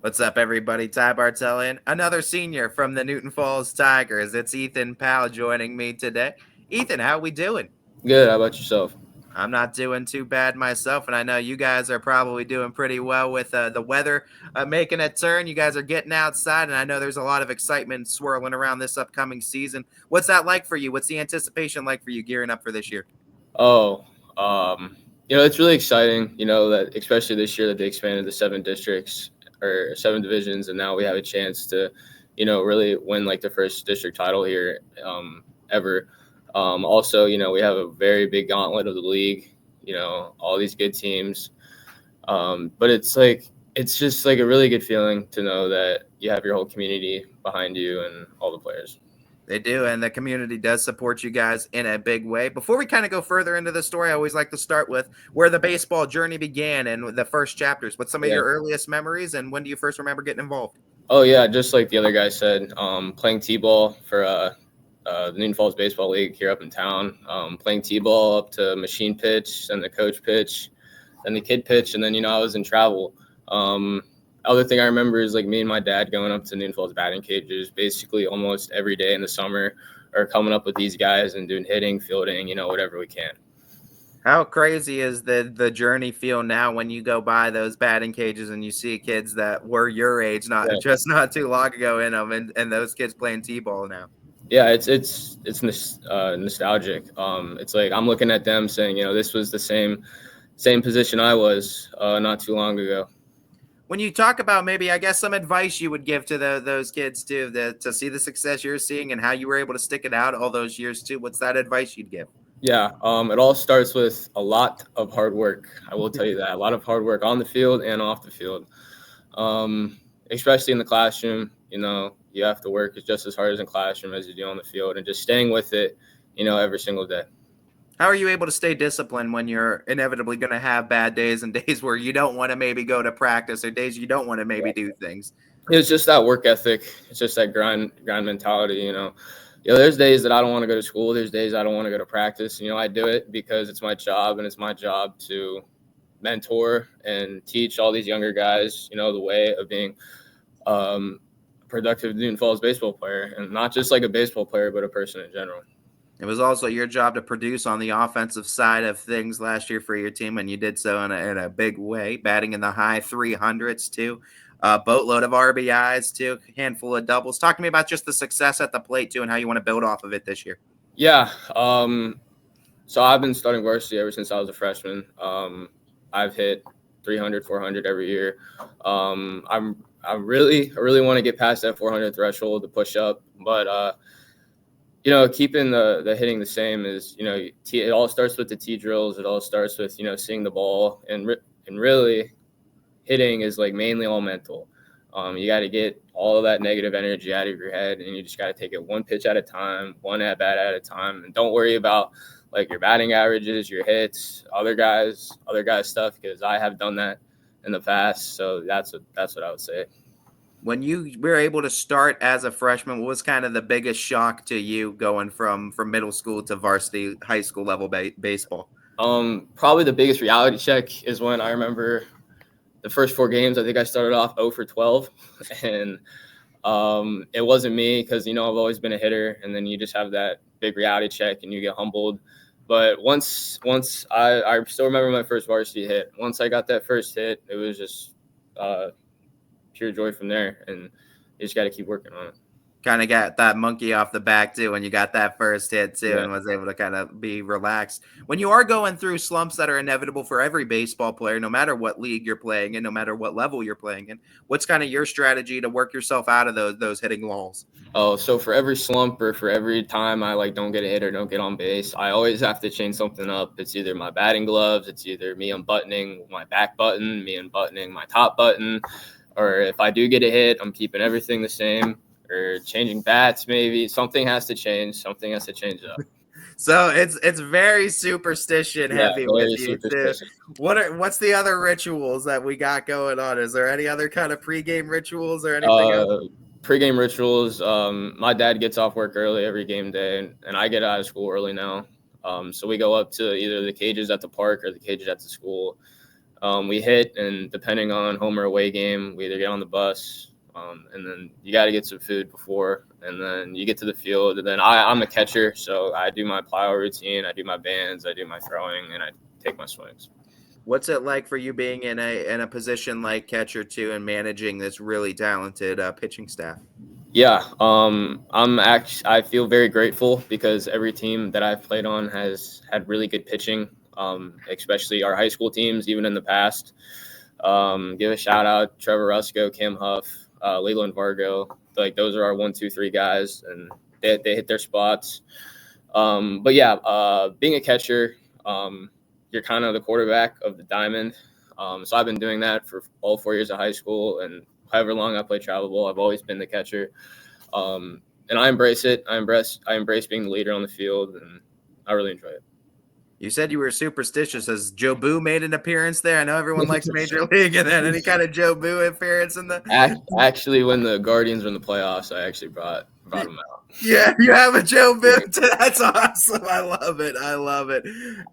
What's up, everybody? Ty Bartellian, another senior from the Newton Falls Tigers. It's Ethan Powell joining me today. Ethan, how we doing? Good. How about yourself? I'm not doing too bad myself, and I know you guys are probably doing pretty well with the weather making a turn. You guys are getting outside, and I know there's a lot of excitement swirling around this upcoming season. What's that like for you? What's the anticipation like for you gearing up for this year? Oh, um, it's really exciting. That especially this year that they expanded the 7 districts or 7 divisions, and now we have a chance to, really win like the first district title here ever. Also, we have a very big gauntlet of the league. All these good teams. But it's just like a really good feeling to know that you have your whole community behind you and all the players. They do, and the community does support you guys in a big way. Before we kind of go further into the story, I always like to start with where the baseball journey began and the first chapters. What's some of Yeah. your earliest memories, and when do you first remember getting involved? Oh yeah, just like the other guy said, playing t-ball for the Newton Falls Baseball League here up in town. Playing t-ball up to machine pitch and the coach pitch, and the kid pitch, and then I was in travel. Other thing I remember is like me and my dad going up to Newton Falls batting cages basically almost every day in the summer, or coming up with these guys and doing hitting, fielding, whatever we can. How crazy is the journey feel now when you go by those batting cages and you see kids that were your age not too long ago in them, and those kids playing t-ball now? Yeah, it's nostalgic. It's like I'm looking at them saying, this was the same position I was not too long ago. When you talk about maybe, I guess, some advice you would give to those kids too, to see the success you're seeing and how you were able to stick it out all those years too, what's that advice you'd give? Yeah, it all starts with a lot of hard work. I will tell you that. A lot of hard work on the field and off the field. Especially in the classroom, you have to work just as hard as in the classroom as you do on the field, and just staying with it, every single day. How are you able to stay disciplined when you're inevitably going to have bad days and days where you don't want to maybe go to practice or days you don't want to maybe do things? It's just that work ethic. It's just that grind mentality. There's days that I don't want to go to school. There's days I don't want to go to practice. I do it because it's my job, and it's my job to mentor and teach all these younger guys, the way of being productive Newton Falls baseball player, and not just like a baseball player, but a person in general. It was also your job to produce on the offensive side of things last year for your team, and you did so in a big way, batting in the high 300s too. A boatload of RBIs too, handful of doubles. Talk to me about just the success at the plate too, and how you want to build off of it this year. Yeah. So I've been starting varsity ever since I was a freshman. I've hit 300, 400 every year. I really want to get past that 400 threshold to push up, but keeping the hitting the same is, it all starts with the T drills. It all starts with, seeing the ball, and really hitting is like mainly all mental. You got to get all of that negative energy out of your head, and you just got to take it one pitch at a time, one at bat at a time, and don't worry about like your batting averages, your hits, other guys stuff, because I have done that in the past. So that's what I would say. When you were able to start as a freshman, what was kind of the biggest shock to you going from middle school to varsity high school level baseball? Probably the biggest reality check is when I remember the first 4 games. I think I started off 0 for 12, and it wasn't me because I've always been a hitter, and then you just have that big reality check and you get humbled. But once I still remember my first varsity hit. Once I got that first hit, it was just pure joy from there, and you just got to keep working on it. Kind of got that monkey off the back too when you got that first hit too, Yeah. and was able to kind of be relaxed. When you are going through slumps that are inevitable for every baseball player, no matter what league you're playing in, no matter what level you're playing in, what's kind of your strategy to work yourself out of those hitting lulls? Oh, so for every slump or for every time I like don't get a hit or don't get on base, I always have to change something up. It's either my batting gloves, it's either me unbuttoning my back button, me unbuttoning my top button, or if I do get a hit, I'm keeping everything the same, or changing bats. Maybe something has to change. Something has to change up. So it's very superstition Yeah, heavy with very you too. superstitious. What's the other rituals that we got going on? Is there any other kind of pregame rituals or anything else? Uh, Pre-game rituals. My dad gets off work early every game day, and I get out of school early now. So we go up to either the cages at the park or the cages at the school. We hit, and depending on home or away game, we either get on the bus, and then you got to get some food before, and then you get to the field. And then I'm a catcher, so I do my plyo routine, I do my bands, I do my throwing, and I take my swings. What's it like for you being in a position like catcher too, and managing this really talented pitching staff? Yeah, I feel very grateful because every team that I've played on has had really good pitching, especially our high school teams, even in the past. Give a shout out Trevor Rusko, Cam Huff, Leland Vargo. Like those are our 1, 2, 3 guys, and they hit their spots. But yeah, being a catcher, you're kind of the quarterback of the diamond. So I've been doing that for all 4 years of high school, and however long I play travel ball, I've always been the catcher. And I embrace it. I embrace being the leader on the field, and I really enjoy it. You said you were superstitious. Has Joe Boo made an appearance there? I know everyone likes Major League, and then any kind of Joe Boo appearance in the. Actually, when the Guardians were in the playoffs, I actually brought him out. Yeah, you have a Joe Boo. That's awesome. I love it. I love it.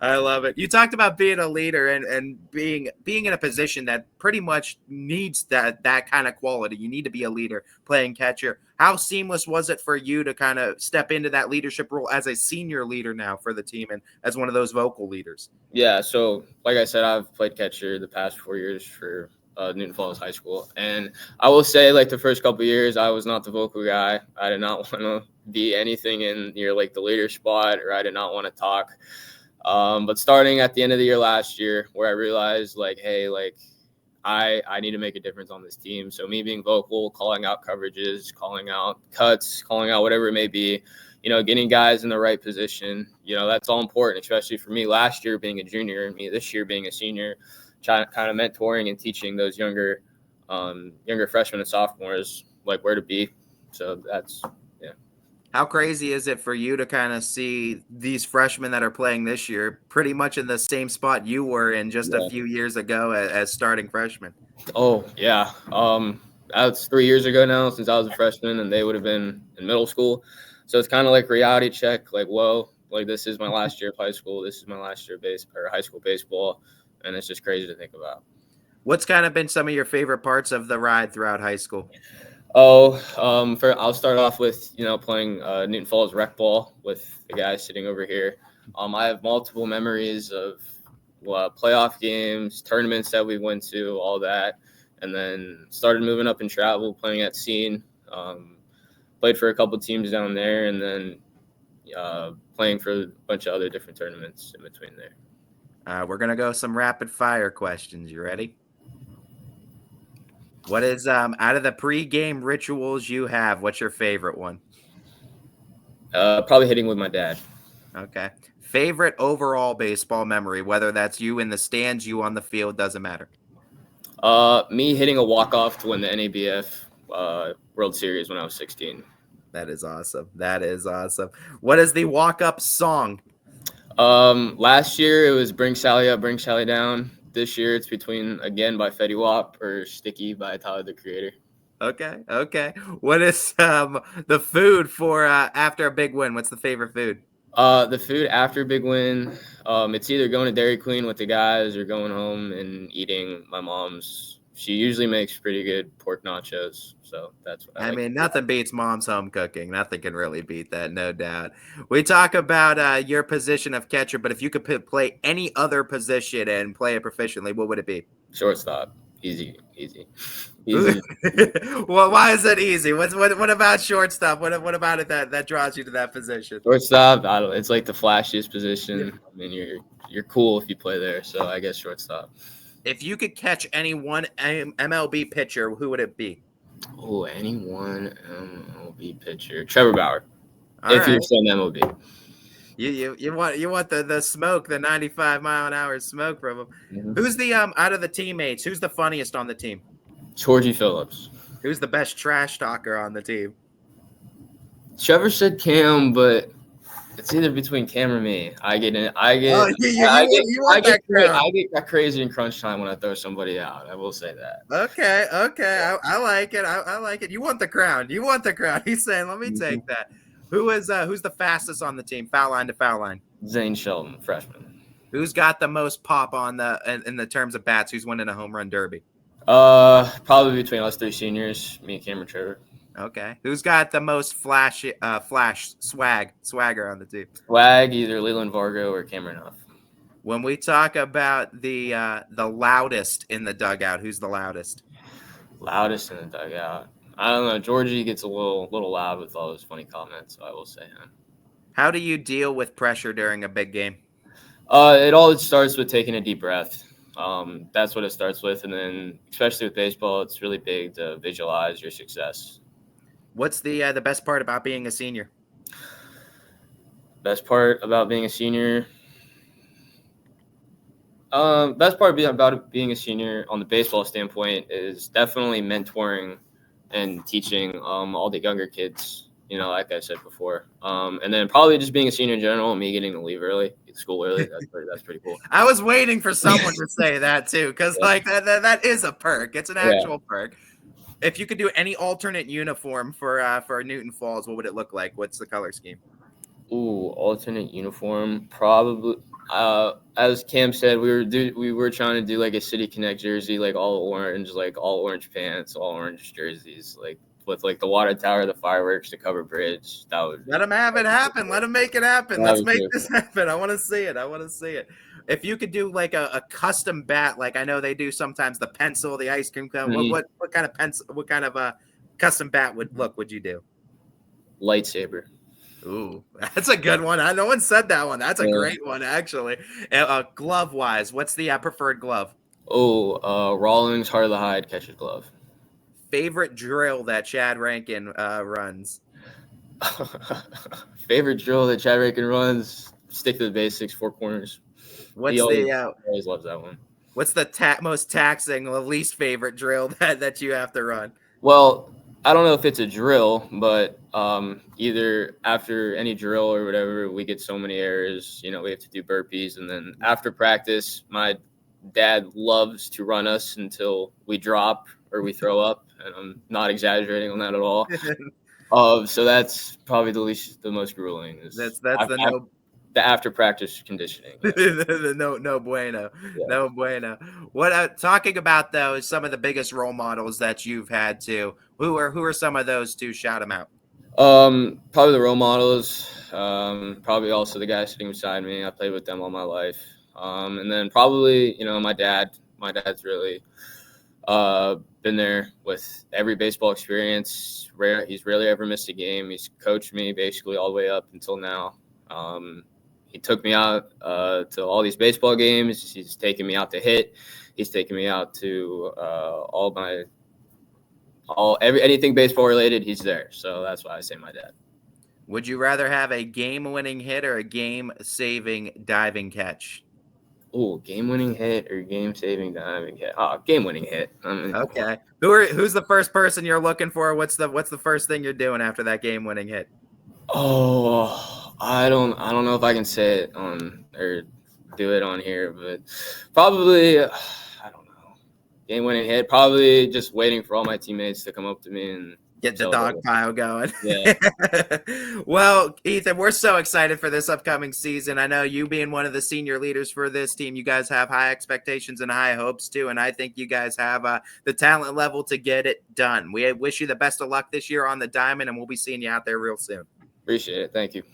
I love it. You talked about being a leader and being in a position that pretty much needs that kind of quality. You need to be a leader playing catcher. How seamless was it for you to kind of step into that leadership role as a senior leader now for the team and as one of those vocal leaders? Yeah, so like I said, I've played catcher the past 4 years for Newton Falls High School. And I will say, like, the first couple of years, I was not the vocal guy. I did not want to be anything in like the leader spot, or I did not want to talk. But starting at the end of the year last year, where I realized, like, hey, like, I need to make a difference on this team. So me being vocal, calling out coverages, calling out cuts, calling out whatever it may be, getting guys in the right position, that's all important, especially for me last year being a junior and me this year being a senior. Kind of mentoring and teaching those younger freshmen and sophomores like where to be. So that's How crazy is it for you to kind of see these freshmen that are playing this year pretty much in the same spot you were in just a few years ago as starting freshmen? Oh yeah, that's 3 years ago now since I was a freshman, and they would have been in middle school. So it's kind of like reality check. Like, whoa, like this is my last year of high school. This is my last year of high school baseball. And it's just crazy to think about. What's kind of been some of your favorite parts of the ride throughout high school? I'll start off with, playing Newton Falls rec ball with the guys sitting over here. I have multiple memories of playoff games, tournaments that we went to, all that. And then started moving up in travel, playing at Scene. Played for a couple teams down there, and then playing for a bunch of other different tournaments in between there. We're going to go some rapid fire questions. You ready? What is out of the pregame rituals you have, what's your favorite one? Probably hitting with my dad. Okay. Favorite overall baseball memory, whether that's you in the stands, you on the field, doesn't matter. Me hitting a walk-off to win the NABF World Series when I was 16. That is awesome. That is awesome. What is the walk-up song? Last year it was Bring Sally Up, Bring Sally Down. This year it's between Again by Fetty Wap or Sticky by Tyler, the Creator. Okay. What is the food for after a big win? What's the favorite food? The food after a big win, it's either going to Dairy Queen with the guys or going home and eating my mom's. She usually makes pretty good pork nachos, so that's what I like. mean, nothing beats mom's home cooking. Nothing can really beat that, no doubt. We talk about your position of catcher, but if you could play any other position and play it proficiently, what would it be? Shortstop. Easy. Well, why is that easy? What about shortstop? What about it that draws you to that position? Shortstop, it's like the flashiest position. I mean, you're cool if you play there, so I guess shortstop. If you could catch any one MLB pitcher, who would it be? Oh, any one MLB pitcher. Trevor Bauer. All if you're still in MLB. You want the smoke, the 95-mile-an-hour smoke from him. Mm-hmm. Who's the out of the teammates? Who's the funniest on the team? Georgie Phillips. Who's the best trash talker on the team? Trevor said Cam, but it's either between Cam or me. I get crazy in crunch time when I throw somebody out. I will say that. Okay. I like it. I like it. You want the crown. He's saying, let me take that. Who's the fastest on the team? Foul line to foul line. Zane Shelton, freshman. Who's got the most pop on in the terms of bats? Who's winning a home run derby? Probably between us three seniors, me, Cameron, Trevor. Okay. Who's got the most flash swagger on the team? Swag, either Leland Vargo or Cameron Huff. When we talk about the loudest in the dugout, who's the loudest? Loudest in the dugout. I don't know. Georgie gets a little loud with all those funny comments, so I will say him. How do you deal with pressure during a big game? It all starts with taking a deep breath. That's what it starts with, and then especially with baseball, it's really big to visualize your success. What's the best part about being a senior? Best part about being a senior. Best part about being a senior on the baseball standpoint is definitely mentoring and teaching all the younger kids. You know, like I said before, and then probably just being a senior in general and me getting to leave early, get school early. That's pretty cool. I was waiting for someone to say that too, because like that is a perk. It's an actual perk. If you could do any alternate uniform for Newton Falls, what would it look like? What's the color scheme? Ooh, alternate uniform, probably. As Cam said, we were trying to do like a City Connect jersey, like all orange pants, all orange jerseys, like with like the water tower, the fireworks, the covered bridge. That would let them have it happen. Let them make it happen. Let's make this happen. I want to see it. If you could do like a custom bat, like I know they do sometimes, the pencil, the ice cream cone. Mm-hmm. What kind of pencil? What kind of a custom bat would you do? Lightsaber. Ooh, that's a good one. No one said that one. That's a great one, actually. Glove wise, what's the preferred glove? Oh, Rawlings Heart of the Hide catcher's glove. Favorite drill that Chad Rankin runs? Favorite drill that Chad Rankin runs? Stick to the basics, four corners. What's always loves that one. What's the most taxing, the least favorite drill that you have to run? Well, I don't know if it's a drill, but either after any drill or whatever, we get so many errors. You know, we have to do burpees, and then after practice, my dad loves to run us until we drop or we throw up, and I'm not exaggerating on that at all. So that's probably the most grueling. That's the after practice conditioning. no bueno. Yeah. No bueno. What talking about though some of the biggest role models that you've had too. Who are some of those two? Shout them out. Probably the role models. Probably also the guys sitting beside me. I played with them all my life. And then probably, my dad. My dad's really been there with every baseball experience. He's rarely ever missed a game. He's coached me basically all the way up until now. He took me out to all these baseball games. He's taken me out to hit. He's taken me out to anything baseball related. He's there. So that's why I say my dad. Would you rather have a game-winning hit or a game-saving diving catch? Oh, game-winning hit or game-saving diving hit? Oh, game-winning hit. Okay. Who's the first person you're looking for? What's the first thing you're doing after that game-winning hit? Oh, I don't know if I can say it on or do it on here, but probably I don't know. Game-winning hit. Probably just waiting for all my teammates to come up to me and get the dog pile going. Yeah. Well, Ethan, we're so excited for this upcoming season. I know you being one of the senior leaders for this team, you guys have high expectations and high hopes too. And I think you guys have the talent level to get it done. We wish you the best of luck this year on the diamond, and we'll be seeing you out there real soon. Appreciate it. Thank you.